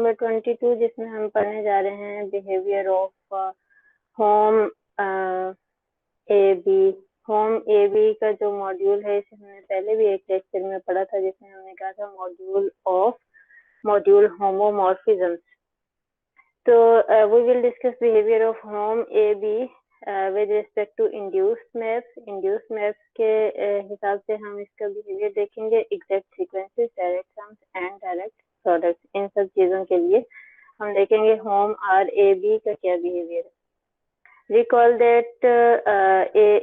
Number 22 जिसमें हम पढ़ने जा रहे हैं behaviour of hom A B. Hom A B का जो मॉड्यूल है इसे हमने पहले भी एक लेक्चर में पढ़ा था जिसमें हमने कहा था मॉड्यूल होमोमॉर्फिज्म। तो we will discuss behavior of home AB with respect to induced maps। induced maps के हिसाब से हम इसका behavior देखेंगे। exact sequences, direct sums and direct products, इन सब चीजों के लिए हम देखेंगे home R A B का क्या behavior है। Recall that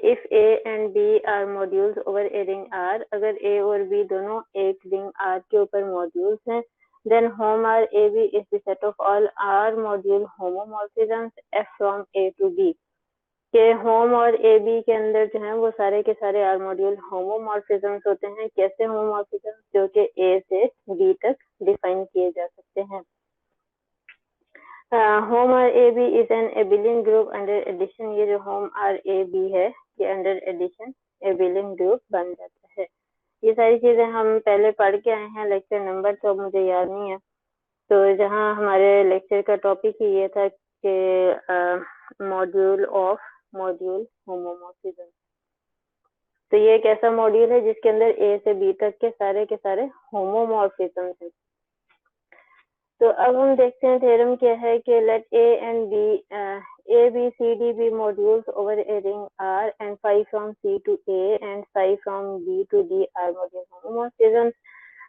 if A and B are modules over a ring R, अगर A और B दोनों एक ring R के ऊपर modules हैं, then home R A B is the set of all R module homomorphisms F from A to B। के home और A B के अंदर जो है वो सारे के सारे R module homomorphisms होते हैं। कैसे homomorphisms? जो कि A से B तक डिफाइन किए जा सकते हैं। Hom R A B is an abelian group under addition. ये जो होम आर ए बी है ये अंडर एडिशन एबिलियन ग्रुप बन जाता है। ये सारी चीजें हम पहले पढ़ के आए हैं, लेक्चर नंबर तो मुझे याद नहीं है। तो जहाँ हमारे लेक्चर का टॉपिक ही ये था कि मॉड्यूल होमोमॉर्फिज्म। तो ये एक ऐसा मॉड्यूल है जिसके अंदर ए से बी तक के सारे होमोमॉर्फिज्म हैं। तो अब हम देखते हैं थ्योरम क्या है कि let A and B A B C D be modules over a ring R and phi from C to A and phi from B to D R module homomorphism.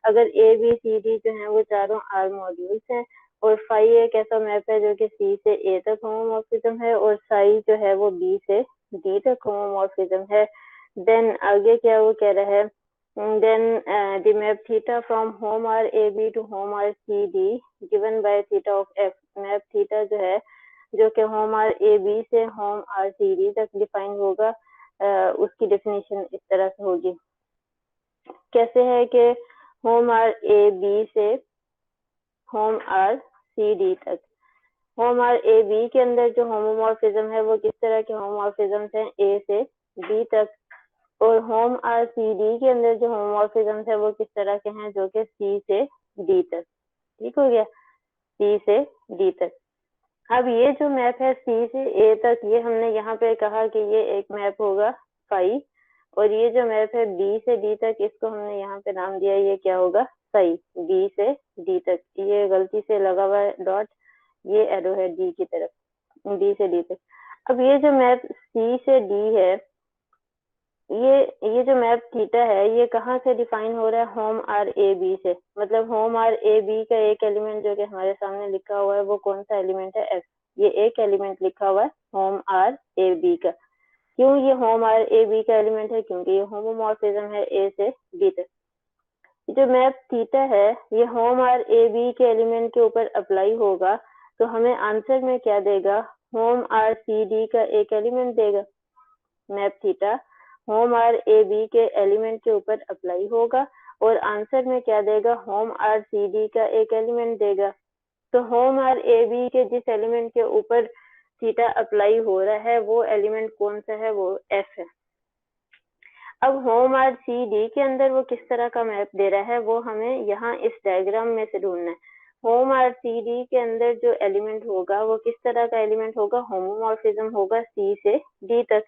अगर ए बी सी डी जो है वो चारों are modules हैं और phi एक ऐसा map है जो कि सी से ए तक होमोमॉर्फिज्म है और साई जो है वो बी से डी तक होमोमॉर्फिज्म है। देन आगे क्या वो कह रहा है, then the map theta from home R A B to home R C D given by theta of F। map theta जो है जो कि home R A B से home R C D तक डिफाइन होगा, उसकी डेफिनेशन इस तरह से होगी। कैसे है कि home R A B से home R C D तक, home R A B के अंदर जो होमोमॉर्फिज्म है वो किस तरह के होमोमॉर्फिज्म हैं, A से B तक, और होम आर सी डी के अंदर जो होमोमॉर्फिज्म है वो किस तरह के हैं, जो कि सी से डी तक। ठीक हो गया, सी से डी तक। अब ये जो मैप है सी से ए तक, ये हमने यहाँ पे कहा कि ये एक मैप होगा फाई, और ये जो मैप है बी से डी तक, इसको हमने यहाँ पे नाम दिया, ये क्या होगा, साई। बी से डी तक, ये गलती से लगा हुआ है डॉट, ये एरो है डी की तरफ, डी से डी तक। अब ये जो मैप सी से डी है, ये जो मैप थीटा है ये कहाँ से डिफाइन हो रहा है, होम आर ए बी से। मतलब होम आर ए बी का एक एलिमेंट जो कि हमारे सामने लिखा हुआ है वो कौन सा एलिमेंट है, एफ। ये एक एलिमेंट लिखा हुआ है होम आर ए बी का। क्यों ये होम आर ए बी का एलिमेंट है, क्योंकि ये होमोमॉर्फिज्म है ए से बी तक। जो मैप थीटा है ये होम आर ए बी के एलिमेंट के ऊपर अप्लाई होगा, तो हमें आंसर में क्या देगा, होम आर सी डी का एक एलिमेंट देगा। Map theta hom R A B के एलिमेंट के ऊपर अप्लाई होगा और आंसर में क्या देगा, होम आर सी डी का एक एलिमेंट देगा। तो होम आर ए बी के जिस एलिमेंट के ऊपर थीटा अप्लाई हो रहा है वो एलिमेंट कौन सा है, वो एफ है। अब होम आर सी डी के अंदर वो किस तरह का मैप दे रहा है वो हमें यहाँ इस डायग्राम में से ढूंढना है। होम आर सी डी के अंदर जो एलिमेंट होगा वो किस तरह का एलिमेंट होगा, होमोमॉर्फिज्म होगा सी से डी तक।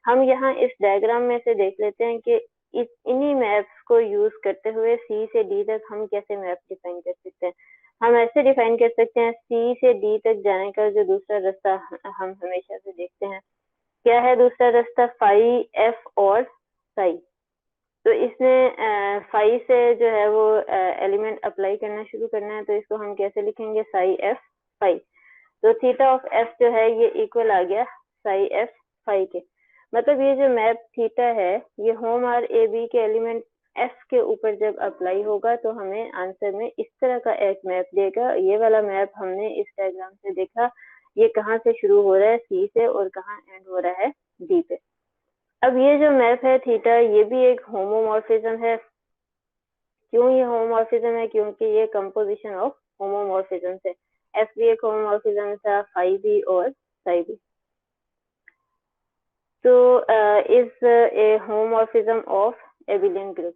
हम यहाँ इस डायग्राम में से देख लेते हैं कि इन्हीं मैप्स को यूज करते हुए सी से डी तक हम कैसे मैप डिफाइन कर सकते हैं। हम ऐसे डिफाइन कर सकते हैं, सी से डी तक जाने का जो दूसरा रास्ता हम हमेशा से देखते हैं, क्या है दूसरा रास्ता, फाई एफ और साई। तो इसने फाई से जो है वो एलिमेंट अप्लाई करना शुरू करना है, तो इसको हम कैसे लिखेंगे, साई एफ फाई। तो थीटा ऑफ एफ जो है ये इक्वल आ गया साई एफ फाई के। मतलब ये जो मैप थीटा है ये होम आर ए बी के एलिमेंट एफ के ऊपर जब अप्लाई होगा तो हमें आंसर में इस तरह का एक मैप देगा। ये वाला मैप हमने इस डायग्राम से देखा, ये कहाँ से शुरू हो रहा है, सी से, और कहाँ एंड हो रहा है, डी पे। अब ये जो मैप है थीटा ये भी एक होमोमॉर्फिज्म है। क्यों ये होमोमॉर्फिज्म है, क्योंकि ये कंपोजिशन ऑफ होमोमॉर्फिज्म है। एफ भी एक होमोमॉर्फिज्म था, फाई भी और साई भी। तो is a homomorphism of abelian group.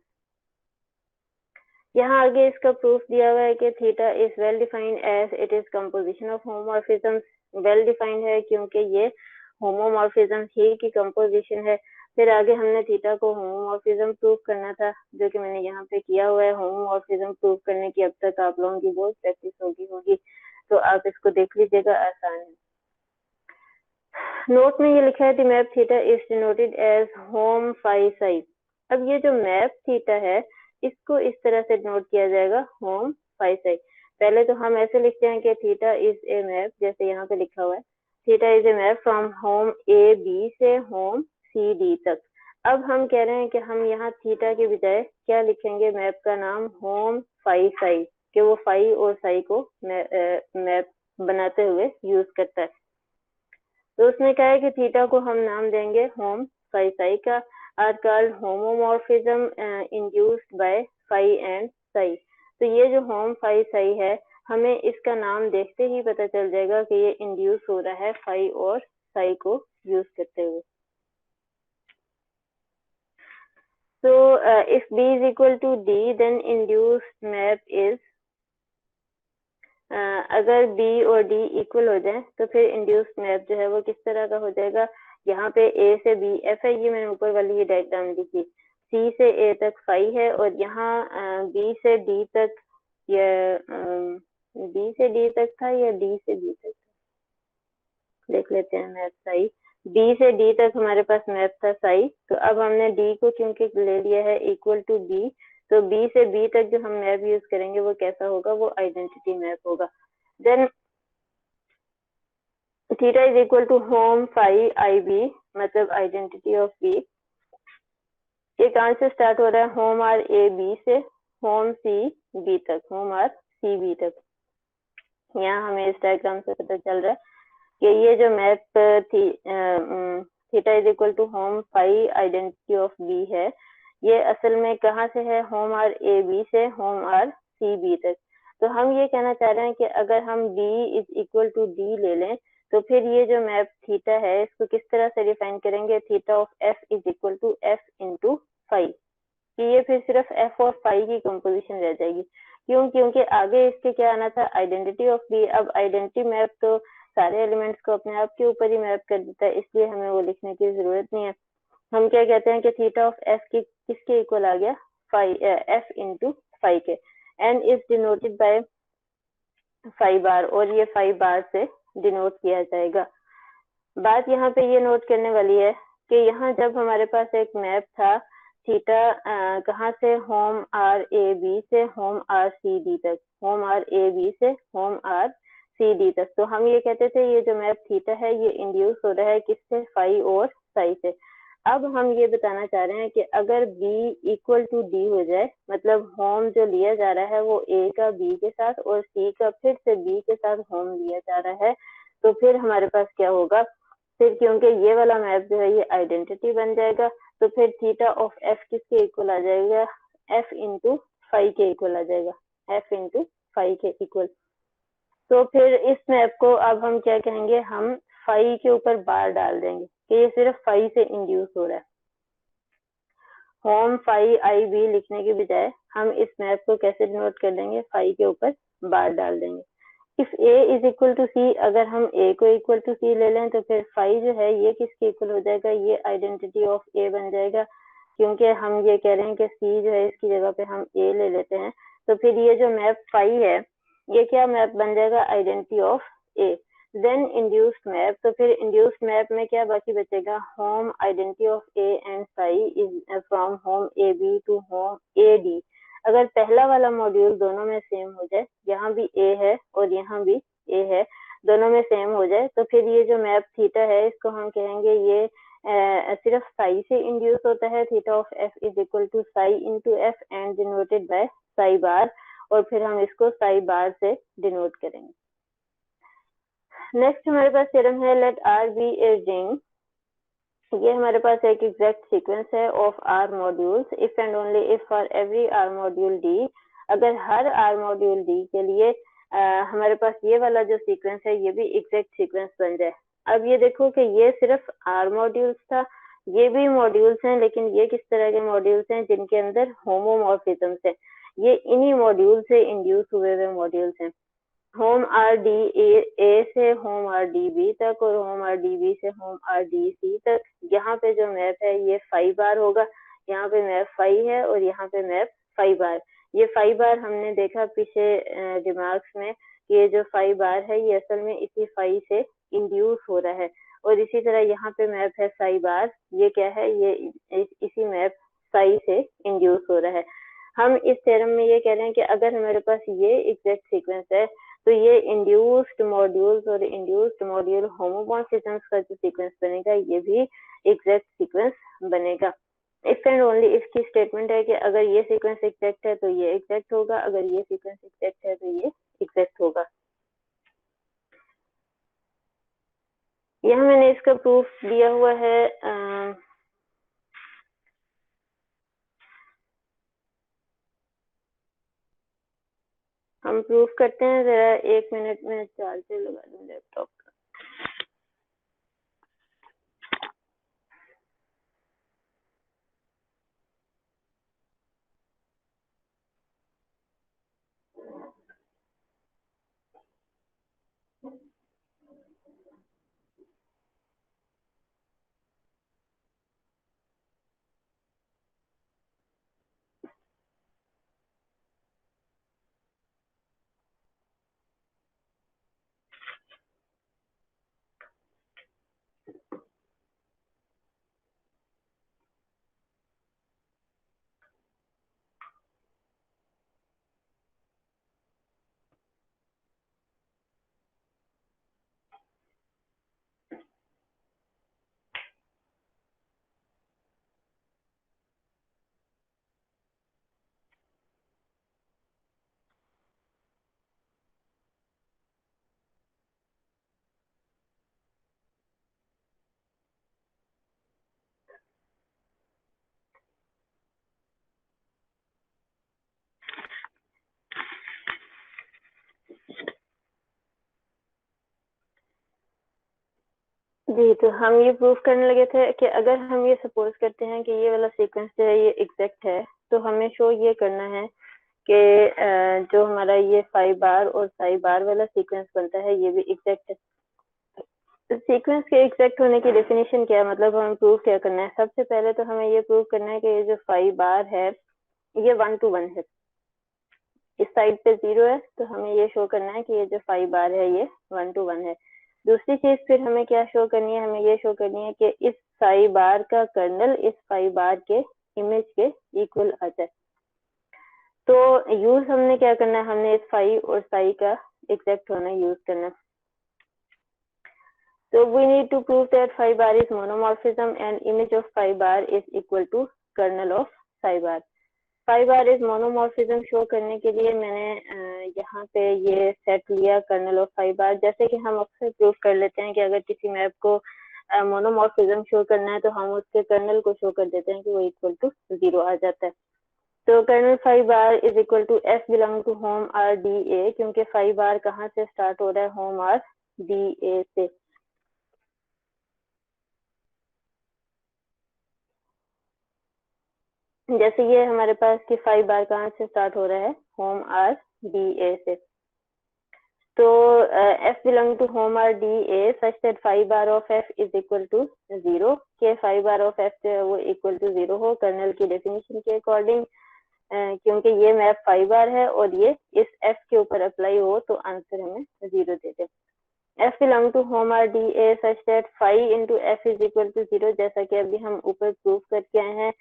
यहाँ आगे इसका प्रूफ दिया हुआ है कि theta is well defined as it is composition of homomorphism. Well defined है क्योंकि ये होमोमॉर्फिज्म ही की कंपोजिशन है। फिर आगे हमने थीटा को होमोमॉर्फिज्म प्रूफ करना था, जो कि मैंने यहाँ पे किया हुआ है। होमोमॉर्फिज्म प्रूफ करने की अब तक आप लोगों की बहुत प्रैक्टिस होगी, तो आप इसको देख लीजिएगा, आसान है। नोट में ये लिखा है the map theta is denoted as hom phi psi. अब ये जो मैप थीटा है इसको इस तरह से नोट किया जाएगा, होम फाई साई। पहले तो हम ऐसे लिखते हैं कि थीटा इज ए मैप, जैसे यहाँ पे लिखा हुआ है, theta is a map from hom A B से होम सी डी तक। अब हम कह रहे हैं कि हम यहाँ थीटा के बजाय क्या लिखेंगे, मैप का नाम होम फाई साई, कि वो फाई और साई को मैप बनाते हुए यूज करता है। तो उसने कहा है कि थीटा को हम नाम देंगे होम फाई साई का, are called homomorphism induced by phi and psi. तो ये जो होम फाई साई है, हमें इसका नाम देखते ही पता चल जाएगा कि ये इंड्यूस हो रहा है फाई और साई को यूज करते हुए। So if B is equal to D, then induced map is अगर B और D इक्वल हो जाए तो फिर इंड्यूस्ड मैप जो है वो किस तरह का हो जाएगा। यहाँ पे A से B F है, ये मैंने ऊपर वाली ये डायग्राम लिखी, C से A तक फाई है, और यहाँ B से D तक, या B से D तक था या D से B तक, देख लेते हैं मैप साई। B से D तक हमारे पास मैप था साई, तो अब हमने D को क्योंकि ले लिया है इक्वल टू B, तो B से B तक जो हम मैप यूज करेंगे वो कैसा होगा, वो आइडेंटिटी मैप होगा। Then theta is equal to hom phi I B, मतलब आइडेंटिटी ऑफ बी। ये कहाँ से स्टार्ट हो रहा है, होम आर ए बी से होम सी बी तक, होम आर सी बी तक। यहाँ हमें इस डायग्राम से पता चल रहा है कि ये जो मैप थी theta is equal to hom phi identity of B है, ये असल में कहाँ से है, होम आर ए बी से होम आर सी बी तक। तो हम ये कहना चाह रहे हैं कि अगर हम b is equal to D ले लें, तो फिर ये जो मैप थीटा है इसको किस तरह से डिफाइन करेंगे, theta of f is equal to f into phi, कि ये फिर सिर्फ f और फाई की कंपोजिशन रह जाएगी। क्यों, क्योंकि आगे इसके क्या आना था, आइडेंटिटी ऑफ b। अब आइडेंटिटी मैप तो सारे एलिमेंट्स को अपने आप के ऊपर ही मैप कर देता है, इसलिए हमें वो लिखने की जरूरत नहीं है। हम क्या कहते हैं कि थीटा ऑफ f की किसके इक्वल आ गया, फाई, f इंटू फाई के, and is denoted by phi bar, और ये फाई बार से डिनोट किया जाएगा। बात यहाँ पे ये नोट करने वाली है कि यहाँ जब हमारे पास एक मैप था थीटा कहाँ से, होम आर ए बी से होम आर सी डी तक, होम आर ए बी से होम आर सी डी तक, तो हम ये कहते थे ये जो मैप थीटा है ये इंड्यूस हो रहा है किससे, फाई और साई से। अब हम ये बताना चाह रहे हैं कि अगर b इक्वल टू डी हो जाए, मतलब होम जो लिया जा रहा है वो a का b के साथ और c का फिर से b के साथ होम लिया जा रहा है, तो फिर हमारे पास क्या होगा, फिर क्योंकि ये वाला मैप जो है ये आइडेंटिटी बन जाएगा, तो फिर थीटा ऑफ f किसके इक्वल आ जाएगा, f इंटू फाई के इक्वल आ जाएगा, f इंटू फाई के इक्वल। तो फिर इस मैप को अब हम क्या कहेंगे, हम फाई के ऊपर बार डाल देंगे कि ये सिर्फ फाई से इंड्यूस हो रहा है। होम फाई आई बी लिखने के बजाय हम इस मैप को कैसे डिनोट कर देंगे, फाई के ऊपर बार डाल देंगे। If a is equal to C, अगर हम a को इक्वल टू सी ले लें तो फिर फाई जो है ये किसके इक्वल हो जाएगा, ये आइडेंटिटी ऑफ a बन जाएगा। क्योंकि हम ये कह रहे हैं कि c जो है इसकी जगह पे हम a ले लेते हैं, तो फिर ये जो मैप फाई है ये क्या मैप बन जाएगा, identity of a। Then induced map, तो फिर इंड्यूस्ड मैप में क्या बाकी बचेगा, hom identity of a and phi is from hom A B to hom A D. अगर पहला वाला मॉड्यूल दोनों में सेम हो जाए, यहाँ भी a है और यहाँ भी a है, दोनों में सेम हो जाए, तो फिर ये जो मैप थीटा है इसको हम कहेंगे ये सिर्फ साई से इंड्यूस होता है। Theta of f is equal to psi into F and denoted by psi bar, और फिर हम इसको साई बार से डिनोट करेंगे। नेक्स्ट हमारे पास थ्योरम है let R be a ring. ये हमारे पास एक एग्जैक्ट सीक्वेंस है of R modules if and only if for every R module D. अगर हर आर मॉड्यूल डी के लिए हमारे पास ये वाला जो सीक्वेंस है ये भी एग्जैक्ट सीक्वेंस बन जाए। अब ये देखो कि ये सिर्फ आर मॉड्यूल्स था, ये भी मॉड्यूल्स हैं, लेकिन ये किस तरह के मॉड्यूल्स हैं, जिनके अंदर होमोमॉर्फिज्म है। ये इन्हीं मॉड्यूल से इंड्यूस हुए हुए मॉड्यूल्स हैं। होम आर डी ए से होम आर डी बी तक और होम आर डी बी से होम आर डी सी तक, यहाँ पे जो मैप है ये 5 बार होगा, यहाँ पे मैप 5 है और यहाँ पे मैप 5 बार। ये 5 बार हमने देखा पीछे रिमार्क्स में, ये जो 5 बार है ये असल में इसी 5 से इंड्यूस हो रहा है, और इसी तरह यहाँ पे मैप है 5 बार, ये क्या है, ये इसी मैप 5 से इंड्यूस हो रहा है। हम इस थ्योरम में ये कह रहे हैं कि अगर हमारे पास ये एग्जैक्ट सीक्वेंस है तो ये इंड्यूस्ड मॉड्यूल्स और इंड्यूस्ड मॉड्यूल होमोमॉर्फिज्म्स का जो सीक्वेंस बनेगा ये भी एग्जैक्ट सीक्वेंस बनेगा। इफ एंड ओनली इसकी स्टेटमेंट है कि अगर ये सीक्वेंस एग्जैक्ट है तो ये एग्जैक्ट होगा, अगर ये सीक्वेंस एग्जैक्ट है तो ये एग्जैक्ट होगा। यहाँ मैंने इसका प्रूफ दिया हुआ है, हम प्रूफ करते हैं, जरा 1 मिनट में चार्जर लगा दूं लैपटॉप का। जी, तो हम ये प्रूफ करने लगे थे कि अगर हम ये सपोज करते हैं कि ये वाला सीक्वेंस जो है ये एग्जैक्ट है, तो हमें शो ये करना है कि जो हमारा ये 5 बार और 5 बार वाला सीक्वेंस बनता है ये भी एग्जैक्ट है। तो सीक्वेंस के एग्जैक्ट होने की डेफिनेशन क्या है, मतलब हमें प्रूफ क्या करना है? सबसे पहले तो हमें ये प्रूफ करना है कि ये जो 5 बार है ये 1 to 1 है, इस साइड पे 0 है, तो हमें ये शो करना है कि ये जो 5 बार है ये 1 to 1 है। दूसरी चीज फिर हमें क्या शो करनी है, हमें ये शो करनी है कि इस 5 बार का कर्नल इस 5 बार के इमेज के इक्वल आ जाए। तो यूज हमने क्या करना है, हमने इस 5 और 5 का एग्जैक्ट होना यूज करना है। So we need to prove that phi bar is monomorphism and image of phi bar is equal to kernel of phi bar. Phi bar is monomorphism show करने के लिए मैंने यहाँ पे ये सेट लिया कर्नल ऑफ phi bar। जैसे कि हम अक्सर प्रूफ कर लेते हैं कि अगर किसी मैप को मोनोमॉर्फिज्म शो करना है तो हम उसके कर्नल को शो कर देते हैं कि वो इक्वल टू 0 आ जाता है। तो kernel phi bar is equal to f belong to hom R D A, क्योंकि phi bar कहाँ से स्टार्ट हो रहा है, होम आर डी ए से। जैसे ये हमारे पास कि 5 बार कहाँ से स्टार्ट हो रहा है, होम आर डी ए से। तो f belong to hom R D A such that 5 bar of f is equal to 0, के 5 बार ऑफ f जो है वो इक्वल टू 0 हो कर्नल की डेफिनेशन के अकॉर्डिंग, क्योंकि ये मैप 5 बार है और ये इस f के ऊपर अप्लाई हो तो आंसर हमें 0 दे दे। f belong to hom R D A such that 5 into F is equal to 0, जैसा कि अभी हम ऊपर प्रूफ करके आए हैं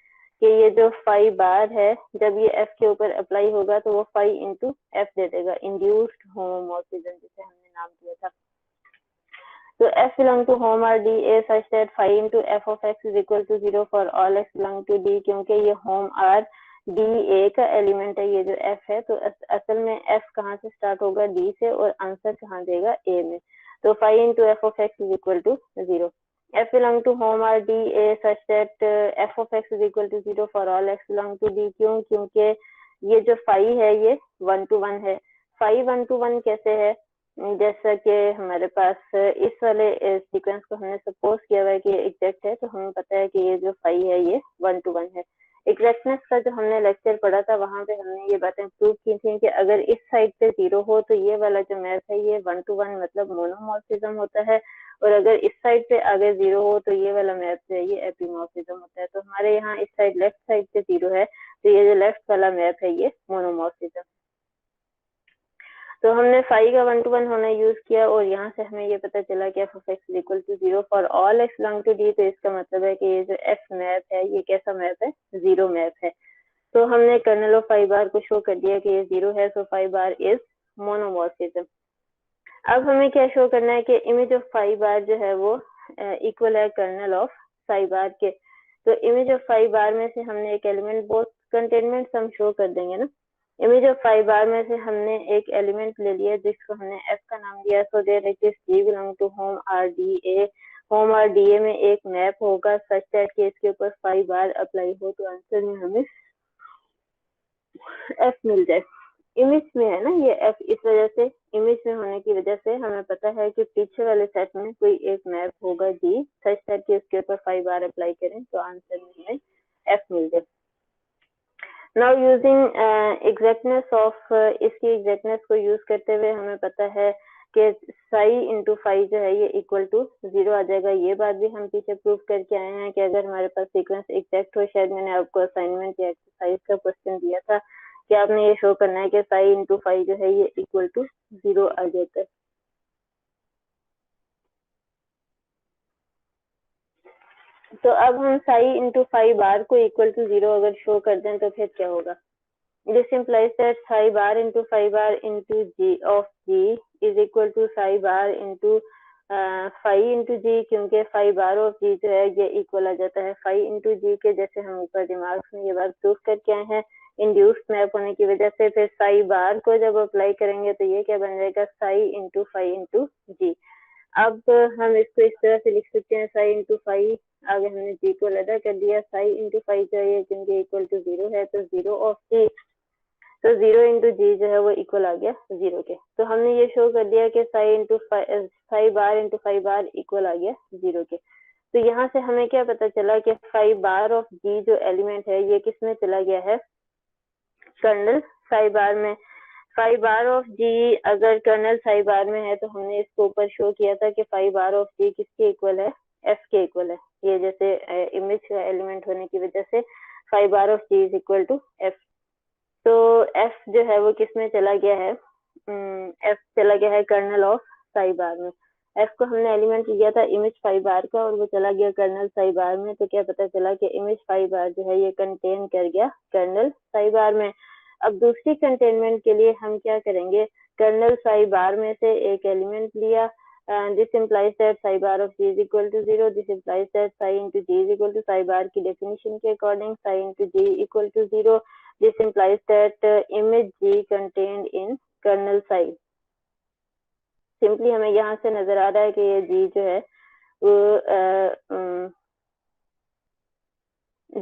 कि ये जो 5 बार है जब ये f के ऊपर अप्लाई होगा तो वो 5 इंटू एफ दे देगा, इंड्यूस्ड होमोमॉर्फिज्म जिसे हमने नाम दिया था। तो f belong to hom R D A such that 5 into F of X is equal to 0 for all x belong to d, क्योंकि ये होम आर डी ए का एलिमेंट है ये जो f है, तो असल में f कहाँ से स्टार्ट होगा, d से, और आंसर कहाँ देगा, a में। तो 5 into F of X is equal to 0। f belong to home or DA such that f of x is equal to 0 for all x belong to D। क्यों? क्योंकि ये जो phi है ये 1 to 1 है। phi 1 to 1 कैसे है, जैसा कि हमारे पास इस वाले सीक्वेंस को हमने सपोज किया हुआ है कि ये एग्जैक्ट है, तो हमें पता है कि ये जो phi है ये 1 to 1 है। एग्जैक्टनेस का जो हमने लेक्चर पढ़ा था वहां पे हमने ये बातें प्रूव की थी कि अगर इस साइड पे 0 हो तो ये वाला जो मैप है ये 1 to 1 मतलब मोनोमॉर्फिज्म होता है, और अगर इस साइड पे अगर 0 हो तो ये वाला मैप जो है ये एपीमॉर्फिज्म होता है। तो हमारे यहाँ इस साइड लेफ्ट साइड पे 0 है तो ये जो लेफ्ट वाला मैप है ये मोनोमॉर्फिज्म। तो हमने फाई का 1 to 1 होना यूज किया और यहाँ से हमें ये पता चला कि f of x is equal to 0 for all x belong to D। तो इसका मतलब है कि ये जो f मैप है ये कैसा मैप है, 0 मैप है। तो हमने कर्नल ऑफ फाई बार को शो कर दिया कि ये 0 है, सो फाई बार इज मोनोमॉर्फिज्म। अब हमें क्या शो करना है कि इमेज ऑफ फाई बार जो है वो इक्वल है कर्नल ऑफ फाई बार के। तो इमेज ऑफ फाई बार में से हमने एक एलिमेंट, बोथ कंटेनमेंट हम शो कर देंगे ना। इमेज ऑफ फाई बार में से हमने एक एलिमेंट ले लिया जिसको हमने f का नाम दिया। So there it is G belong to hom R D A. Hom R D A में एक मैप होगा सच दैट कि इसके ऊपर फाई बार अप्लाई हो तो आंसर में हमें f मिल जाए। इमेज में है ना ये f, इस वजह से इमेज में होने की वजह से हमें पता है कि पीछे वाले सेट में कोई एक मैप होगा G सच दैट कि इसके ऊपर फाई बार अप्लाई करें तो आंसर में हमें f मिल जाए। नाउ यूजिंग एग्जैक्टनेस ऑफ, इसकी एग्जैक्टनेस को यूज करते हुए हमें पता है कि साई इंटू फाई जो है ये इक्वल टू 0 आ जाएगा। ये बात भी हम पीछे प्रूव करके आए हैं कि अगर हमारे पास सीक्वेंस एग्जैक्ट हो, शायद मैंने आपको असाइनमेंट या एक्सरसाइज का क्वेश्चन दिया था कि आपने ये शो करना है कि साई इंटू फाई जो है ये इक्वल टू 0 आ जाता है। तो अब हम साई इंटू फाई बार को इक्वल टू 0 अगर शो कर दें तो फिर क्या होगा? This implies that psi bar into phi bar into g of g is equal to psi bar into phi into g, क्योंकि phi bar of g जो है ये इक्वल आ जाता है phi into g के, जैसे हम ऊपर रिमार्क्स में ये बात प्रूफ करके आए हैं इंड्यूस्ड मैप होने की वजह से। फिर psi bar को जब अप्लाई करेंगे तो ये क्या बन जाएगा, psi into phi into g। अब हम इसको इस तरह से लिख सकते हैं psi into phi, आगे हमने g को अलग कर दिया, psi into phi चाहिए क्योंकि इक्वल टू 0 है तो 0 of g, तो 0 इंटू जी जो है वो इक्वल आ गया 0 के। तो हमने ये शो कर दिया कि फाई बार इंटू फाई बार इक्वल आ गया 0 के। तो यहाँ से हमें क्या पता चला कि फाई बार ऑफ जी जो एलिमेंट है ये किस में चला गया है, कर्नल फाई बार में। फाई बार ऑफ जी अगर कर्नल फाई बार में है तो हमने इसको ऊपर शो किया था कि फाई बार ऑफ जी किसके इक्वल है, एफ के इक्वल है। ये जैसे इमेज का एलिमेंट होने की वजह से phi bar of G is equal to F. तो f जो है वो किस में चला गया है, f चला गया है कर्नल ऑफ साई बार में। f को हमने एलिमेंट लिया था इमेज फाई बार का और वो चला गया कर्नल साई बार में। तो क्या पता चला कि इमेज फाई बार जो है ये कंटेन कर गया कर्नल साई बार में। अब दूसरी कंटेनमेंट के लिए हम क्या करेंगे, कर्नल साई बार में से एक एलिमेंट लिया। This implies that psi bar of G is equal to 0। This implies that psi into G is equal to psi bar की डेफिनेशन के according psi into G equal to 0। This implies that image G contained in kernel psi। Simply हमें यहाँ से नजर आ रहा है कि ये G जो है वो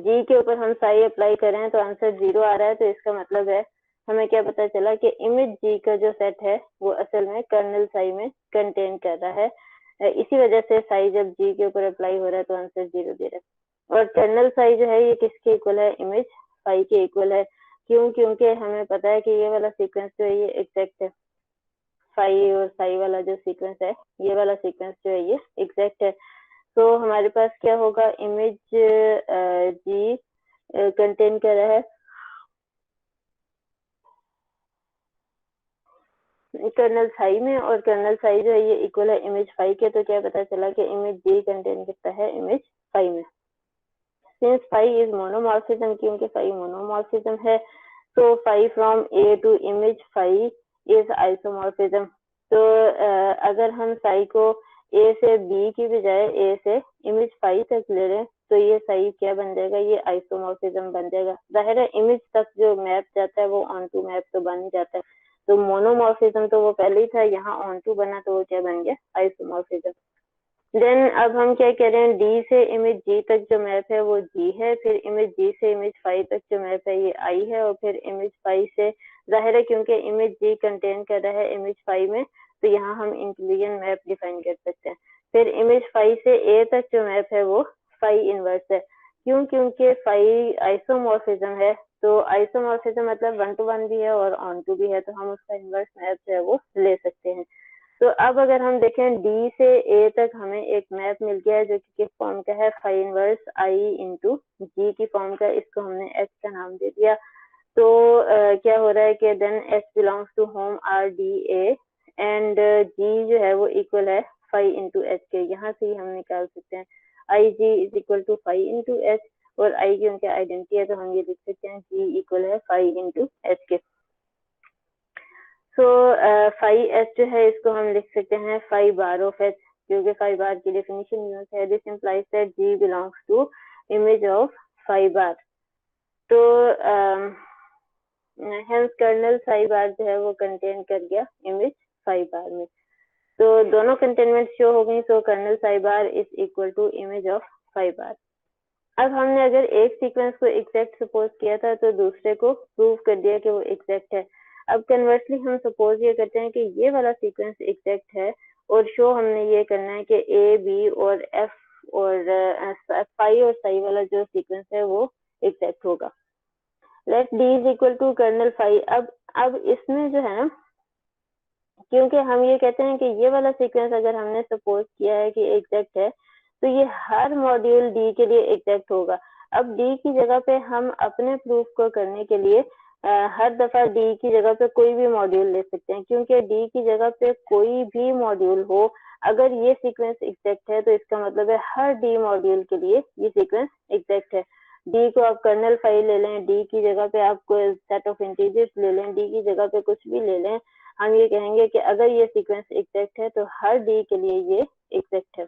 G के ऊपर हम psi अप्लाई करें तो आंसर 0 आ रहा है। तो इसका मतलब है हमें क्या पता चला कि इमेज G का जो सेट है वो असल में कर्नल psi में कंटेन कर रहा है। इसी वजह से psi जब G के ऊपर अप्लाई हो रहा है तो आंसर 0 दे रहा है। और कर्नल psi जो है ये किसके इक्वल है, इमेज phi के इक्वल है। क्यों? क्योंकि हमें पता है कि ये वाला सीक्वेंस जो है ये एग्जैक्ट है, फाई और साई वाला जो सीक्वेंस है ये वाला सीक्वेंस जो है ये एग्जैक्ट है। तो हमारे पास क्या होगा, इमेज जी कंटेन कर रहा है कर्नल साई में और कर्नल साई जो है ये इक्वल है इमेज फाई के। तो क्या पता चला कि इमेज जी कंटेन करता है इमेज फाई में। सिंस फाई इज मोनोमॉर्फिज्म, क्योंकि फाई मोनोमॉर्फिज्म है, तो phi from A to image phi is isomorphism. तो अगर हम साई को ए से बी की बजाय ए से इमेज फाई तक ले रहे हैं तो ये साई क्या बन जाएगा, ये आइसोमॉर्फिज्म बन जाएगा। जाहिर है इमेज तक जो मैप जाता है वो ऑन टू मैप तो बन जाता है। तो मोनोमॉर्फिज्म तो वो पहले ही था, यहाँ ऑन टू बना तो वो क्या बन गया, आइसोमॉर्फिज्म। देन अब हम क्या कह रहे हैं, डी से इमेज जी तक जो मैप है वो जी है, फिर इमेज जी से इमेज फाई तक जो मैप है ये आई है, और फिर इमेज फाई से, जाहिर है क्योंकि इमेज जी कंटेन कर रहा है इमेज फाई में तो यहाँ हम इंक्लूजन मैप डिफाइन कर सकते हैं। फिर इमेज फाई से ए तक जो मैप है वो फाई इनवर्स है, क्यों? क्योंकि फाई आइसोमॉर्फिज्म है, तो आइसोमॉर्फिज्म मतलब 1 to 1 भी है और ऑन टू भी है, तो हम उसका इनवर्स मैप जो है वो ले सकते हैं। तो अब अगर हम देखें डी से ए तक हमें एक मैप मिल गया है जो कि किस फॉर्म का है, फाई इनवर्स आई इंटू जी की फॉर्म का, इसको हमने एच का नाम दे दिया। तो क्या हो रहा है कि then H belongs to hom R D A and G जो है वो इक्वल है फाई इंटू एच के। यहाँ से ही हम निकाल सकते हैं I G is equal to phi into H, और आई की उनकी आइडेंटिटी है तो हम ये लिख सकते हैं जी इक्वल है फाई इंटू एच के। सो फाई एच जो है इसको हम लिख सकते हैं फाई बार ऑफ एच, क्योंकि फाई बार की डेफिनेशन यूज है, this implies that G belongs to image of phi bar. तो हेंस कर्नल फाई बार जो है वो कंटेन कर गया इमेज फाई बार में, तो दोनों कंटेनमेंट शो हो गई। So kernel phi bar is equal to image of phi bar. अब हमने अगर एक सीक्वेंस को एग्जैक्ट सपोज किया था तो दूसरे को प्रूव कर दिया कि वो एग्जैक्ट है। अब कन्वर्सली हम सपोज ये करते हैं कि ये वाला सीक्वेंस एग्जैक्ट है और शो हमने ये करना है कि ए बी और एफ और फाई और साई वाला जो सीक्वेंस है वो एग्जैक्ट होगा। Let D is equal to kernel phi. अब इसमें जो है ना, क्योंकि हम ये कहते हैं कि ये वाला सीक्वेंस अगर हमने सपोज किया है कि एग्जैक्ट है तो ये हर मॉड्यूल डी के लिए एग्जैक्ट होगा। अब डी की जगह पे हम अपने प्रूफ को करने के लिए हर दफा डी की जगह पे कोई भी मॉड्यूल ले सकते हैं, क्योंकि डी की जगह पे कोई भी मॉड्यूल हो, अगर ये सीक्वेंस एग्जैक्ट है तो इसका मतलब है हर डी मॉड्यूल के लिए ये सीक्वेंस एग्जैक्ट है। डी को आप कर्नल फाइल ले लें, डी की जगह पे आप कोई सेट ऑफ इंटीजर्स ले लें, डी की जगह पे कुछ भी ले लें, हम ये कहेंगे कि अगर ये सीक्वेंस एग्जैक्ट है तो हर डी के लिए ये एग्जैक्ट है।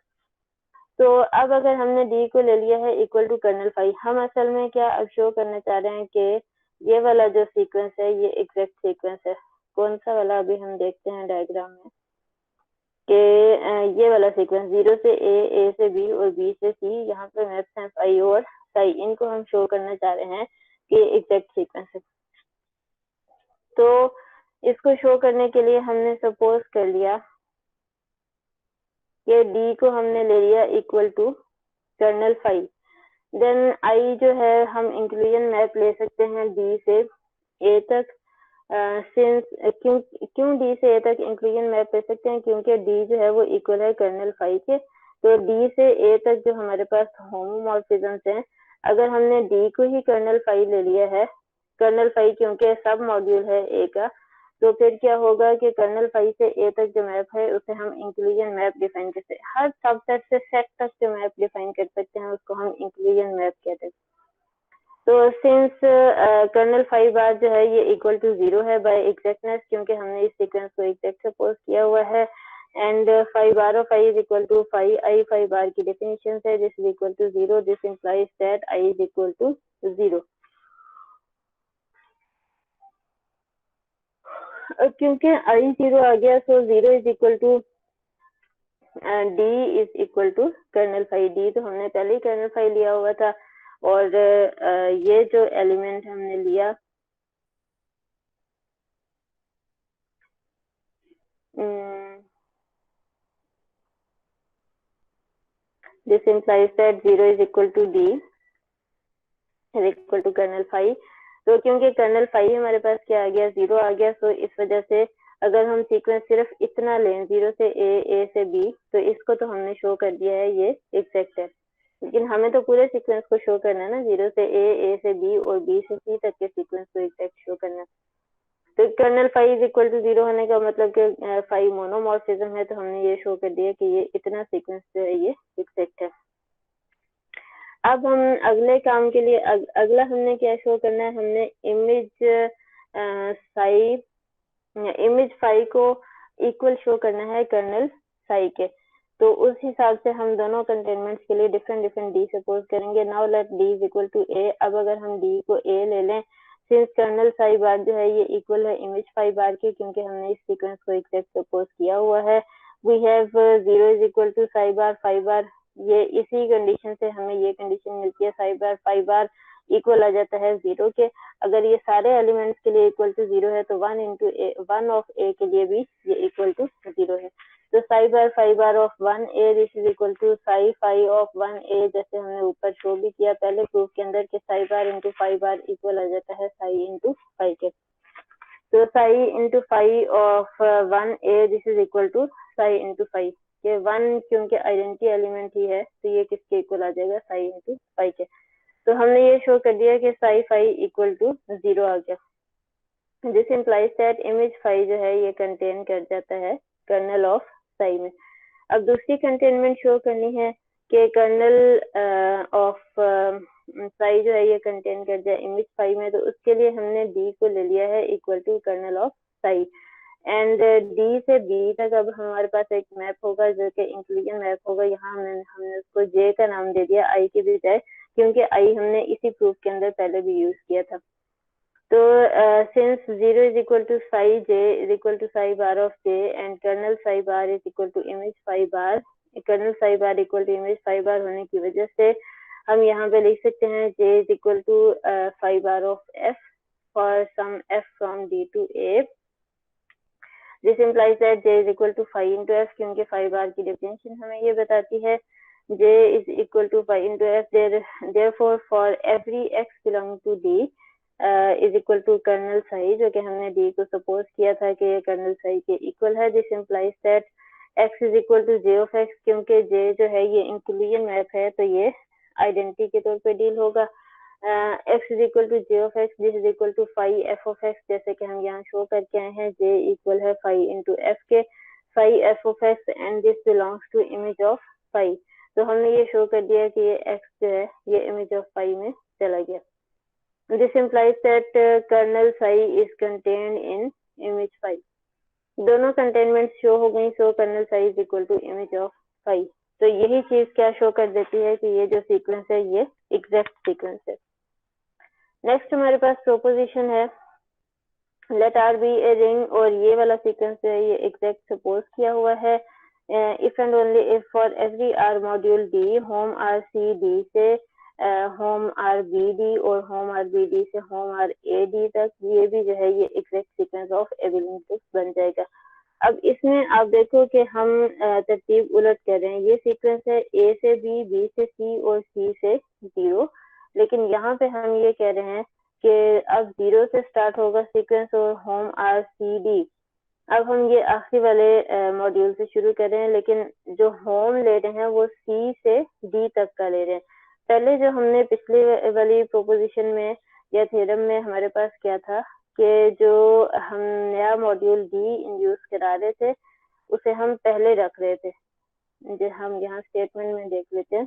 तो अब अगर हमने डी को ले लिया है इक्वल टू कर्नल फाई, हम असल में क्या अब शो करना चाह रहे हैं कि ये वाला जो सीक्वेंस है ये एग्जैक्ट सीक्वेंस है। कौन सा वाला? अभी हम देखते हैं डायग्राम में कि ये वाला सीक्वेंस 0 से ए से बी और बी से सी, यहाँ पे मैप्स हैं फाई और साई, इनको हम शो करना चाह रहे हैं कि एग्जैक्ट सीक्वेंस है। तो इसको शो करने के लिए हमने सपोज कर लिया कि डी को हमने ले लिया equal to kernel phi, then I जो है हम इंक्लूजन मैप ले सकते हैं डी से ए तक। सिंस क्यों डी से ए तक इंक्लूजन मैप ले सकते हैं? क्योंकि डी जो है वो इक्वल है कर्नल फाई के, तो डी से ए तक जो हमारे पास होमोमॉर्फिज्म्स हैं, अगर हमने डी को ही कर्नल फाई ले लिया है, कर्नल फाई क्योंकि सब मॉड्यूल है ए का, तो फिर क्या होगा कि कर्नल फाई से ए तक जो मैप है उसे हम इंक्लूजन मैप डिफाइन करते हैं। हर सबसेट से सेट तक जो मैप डिफाइन कर सकते हैं उसको हम इंक्लूजन मैप कहते हैं। तो सिंस कर्नल फाई बार जो है ये इक्वल टू 0 है बाय एग्जैक्टनेस, क्योंकि हमने इस सीक्वेंस को एग्जैक्ट सपोज किया हुआ है, and phi bar of I is equal to phi I, phi bar की डेफिनेशन है this is equal to 0, this implies that I is equal to 0। क्योंकि आई 0 आ गया so 0 is equal to D is equal to kernel phi. D तो हमने पहले ही kernel phi लिया हुआ था, और ये जो एलिमेंट हमने लिया this implies that 0 is equal to d is equal to kernel phi. तो क्योंकि कर्नल फाई हमारे पास क्या आ गया, 0 आ गया, तो इस वजह से अगर हम सीक्वेंस सिर्फ इतना लें 0 से ए से बी, तो इसको तो हमने शो कर दिया है ये एग्जैक्ट है, लेकिन हमें तो पूरे सीक्वेंस को शो करना है ना, 0 से ए से बी और बी से सी तक के सीक्वेंस को एग्जैक्ट शो करना है। तो kernel phi is equal to 0 होने का मतलब कि फाई मोनोमॉर्फिज्म है, तो हमने ये शो कर दिया कि ये इतना सीक्वेंस जो है ये एग्जैक्ट है। अब हम अगले काम के लिए अगला हमने क्या शो करना है, हमने इमेज फाई को इक्वल शो करना है कर्नल साई के। तो उस हिसाब से हम दोनों कंटेनमेंट्स के लिए डिफरेंट डिफरेंट डी सपोज करेंगे। Now let D is equal to A. अब अगर हम डी को ए ले लें, सिंस कर्नल साई बार जो है ये इक्वल है इमेज फाई बार के, क्योंकि हमने इस सीक्वेंस को एग्जैक्ट सपोज किया हुआ है, we have 0 is equal to psi bar phi bar. ये इसी कंडीशन से हमें ये कंडीशन मिलती है, psi bar phi bar equal आ जाता है 0 के। अगर ये सारे एलिमेंट्स के लिए इक्वल टू 0 है तो 1 ऑफ ए के लिए भी ये इक्वल टू 0 है। तो phi bar of 1a this is equal to psi phi of 1a, जैसे हमने ऊपर शो भी किया पहले प्रूफ के अंदर कि psi bar into phi bar equal आ जाता है साई इंटू फाई के। तो psi into phi of 1a this is equal to psi into phi के 1 क्योंकि आइडेंटिटी एलिमेंट ही है तो ये किसके इक्वल आ जाएगा साई इंटू फाई के। तो हमने ये शो कर दिया कि साई फाई इक्वल टू 0 आ गया। This implies that image phi जो है ये कंटेन कर जाता है कर्नल ऑफ साई में। अब दूसरी कंटेनमेंट शो करनी है कि कर्नल ऑफ साई जो है ये कंटेन कर जाए इमेज फाई में, तो उसके लिए हमने डी को ले लिया है equal to kernel of psi and D से बी तक अब हमारे पास एक मैप होगा जो कि इंक्लूजन मैप होगा। यहाँ हमने उसको जे का नाम दे दिया आई के बजाय, क्योंकि आई हमने इसी प्रूफ के अंदर पहले भी यूज किया था। तो since 0 is equal to psi J is equal to psi bar of J and kernel psi bar is equal to image phi bar, kernel psi bar equal to image phi bar होने की वजह से हम यहाँ पे लिख सकते हैं J is equal to phi bar of F for some F from D to A. This implies that j is equal to phi into F, क्योंकि फाई बार की डेफिनेशन हमें ये बताती है j is equal to phi into F, therefore for every x belong to d is equal to kernel psi, जो कि हमने d को सपोज किया था कि ये कर्नल साई के इक्वल है। This implies that x is equal to j of x, क्योंकि j जो है ये इंक्लूजन मैप है तो ये आइडेंटिटी के तौर पे डील होगा। x is equal to j of x, this is equal to phi f of x, जैसे कि हम यहाँ शो करके आए हैं j इक्वल है फाई इंटू f के, phi f of x and this belongs to image of phi. तो हमने ये शो कर दिया कि ये x जो है ये इमेज ऑफ फाई में चला गया। This implies that kernel psi is contained in image phi. दोनों कंटेनमेंट शो हो गई, so kernel psi is equal to image of phi. तो यही चीज क्या शो कर देती है कि ये जो सीक्वेंस है ये एग्जैक्ट सीक्वेंस है। नेक्स्ट हमारे पास प्रोपोजिशन है let R be a ring, और ये वाला सीक्वेंस जो है ये एग्जैक्ट सपोज किया हुआ है। If and only if for every R module D hom R C D से होम आर बी डी और होम आर बी डी से होम आर ए डी तक, ये भी जो है ये exact sequence of abelian matrix बन जाएगा। अब इसमें आप देखो कि हम तरतीब उलट कर रहे हैं। ये सीक्वेंस है ए से बी, बी से सी और सी से 0, लेकिन यहाँ पे हम ये कह रहे हैं कि अब 0 से स्टार्ट होगा सीक्वेंस और होम आर सी डी। अब हम ये आखिरी वाले मॉड्यूल से शुरू कर रहे हैं, लेकिन जो होम ले रहे हैं वो सी से डी तक का ले रहे हैं। पहले जो हमने पिछले वाली प्रोपोजिशन में या थ्योरम में हमारे पास क्या था कि जो हम नया मॉड्यूल डी इंड्यूस करा रहे थे उसे हम पहले रख रहे थे। जो हम यहाँ स्टेटमेंट में देख लेते हैं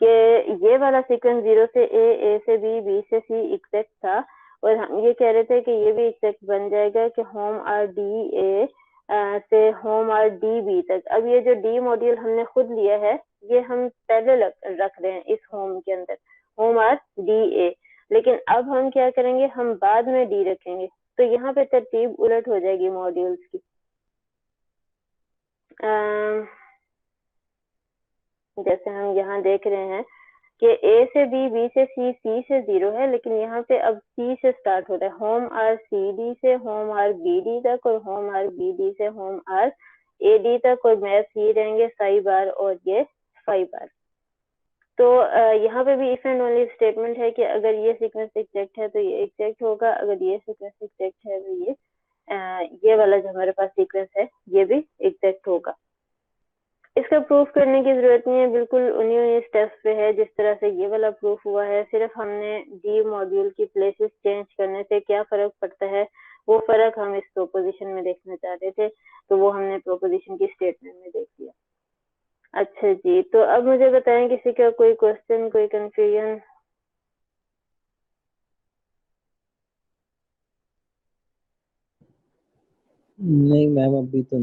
कि ये वाला सीक्वेंस 0 से ए से बी, बी से सी एग्जैक्ट था, और हम ये कह रहे थे कि ये भी एग्जैक्ट बन जाएगा कि होम आर डी ए से होम आर डी बी तक। अब ये जो डी मॉड्यूल हमने खुद लिया है ये हम पहले रख रहे हैं इस होम के अंदर, होम आर डी ए, लेकिन अब हम क्या करेंगे, हम बाद में डी रखेंगे, तो यहाँ पे तरतीब उलट हो जाएगी मॉड्यूल्स की। जैसे हम यहाँ देख रहे हैं कि ए से बी, बी से सी, सी से 0 है, लेकिन यहाँ पे अब सी से स्टार्ट होता है, होम आर सी डी से होम आर बी डी तक और होम आर बी डी से होम आर ए डी तक, और मैथ्स ये रहेंगे साई बार और ये फाई बार। तो यहाँ पे भी इफ एंड ओनली स्टेटमेंट है कि अगर ये सीक्वेंस एग्जैक्ट है तो ये एग्जैक्ट होगा, अगर ये सीक्वेंस एग्जैक्ट है तो ये वाला जो हमारे पास सीक्वेंस है ये भी एग्जैक्ट होगा। इसका प्रूफ करने की जरूरत नहीं है, बिल्कुल उन्हीं स्टेप्स पे है जिस तरह से ये वाला प्रूफ हुआ है। सिर्फ हमने डी मॉड्यूल की प्लेसेस चेंज करने से क्या फर्क पड़ता है वो फर्क हम इस प्रोपोजिशन में देखना चाह रहे थे, तो वो हमने प्रोपोजिशन की स्टेटमेंट में देख लिया। अच्छा जी, तो अब मुझे बताएं किसी का कोई क्वेश्चन, कोई कंफ्यूजन? नहीं मैम, अभी तो